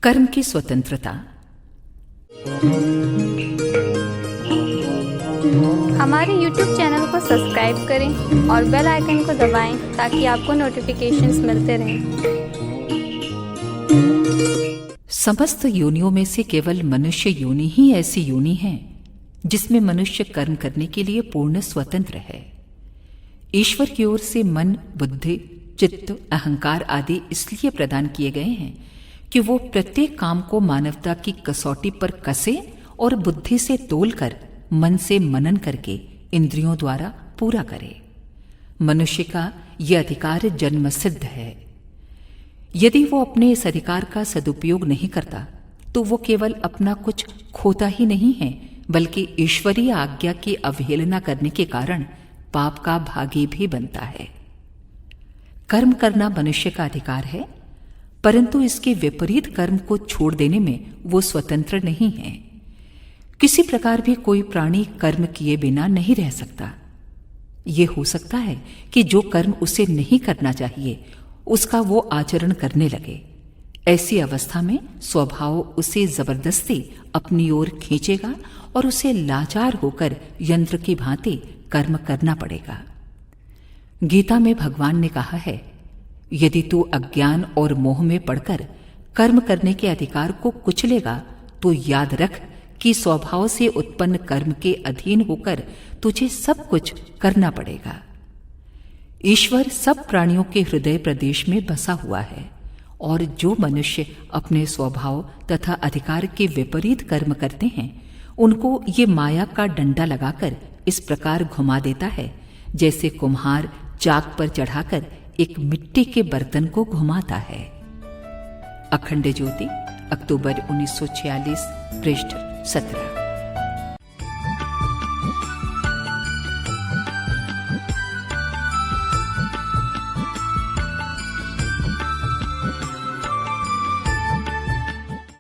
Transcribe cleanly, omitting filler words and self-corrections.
कर्म की स्वतंत्रता। हमारे YouTube चैनल को सब्सक्राइब करें और बेल आइकन को दबाएं ताकि आपको नोटिफिकेशंस मिलते रहें। समस्त योनियों में से केवल मनुष्य योनि ही ऐसी योनि है जिसमें मनुष्य कर्म करने के लिए पूर्ण स्वतंत्र है। ईश्वर की ओर से मन, बुद्धि, चित्त, अहंकार आदि इसलिए प्रदान किए गए हैं कि वो प्रत्येक काम को मानवता की कसौटी पर कसे और बुद्धि से तोलकर मन से मनन करके इंद्रियों द्वारा पूरा करे। मनुष्य का यह अधिकार जन्म सिद्ध है। यदि वो अपने इस अधिकार का सदुपयोग नहीं करता तो वो केवल अपना कुछ खोता ही नहीं है, बल्कि ईश्वरीय आज्ञा की अवहेलना करने के कारण पाप का भागी भी बनता है। कर्म करना मनुष्य का अधिकार है, परंतु इसके विपरीत कर्म को छोड़ देने में वो स्वतंत्र नहीं है। किसी प्रकार भी कोई प्राणी कर्म किए बिना नहीं रह सकता। ये हो सकता है कि जो कर्म उसे नहीं करना चाहिए उसका वो आचरण करने लगे। ऐसी अवस्था में स्वभाव उसे जबरदस्ती अपनी ओर खींचेगा और उसे लाचार होकर यंत्र की भांति कर्म करना पड़ेगा। गीता में भगवान ने कहा है, यदि तू अज्ञान और मोह में पड़कर कर्म करने के अधिकार को कुचलेगा तो याद रख कि स्वभाव से उत्पन्न कर्म के अधीन होकर तुझे सब कुछ करना पड़ेगा। ईश्वर सब प्राणियों के हृदय प्रदेश में बसा हुआ है और जो मनुष्य अपने स्वभाव तथा अधिकार के विपरीत कर्म करते हैं उनको ये माया का डंडा लगाकर इस प्रकार घुमा देता है जैसे कुम्हार चाक पर चढ़ाकर एक मिट्टी के बर्तन को घुमाता है। अखंड ज्योति, अक्टूबर 1946, पृष्ठ 17।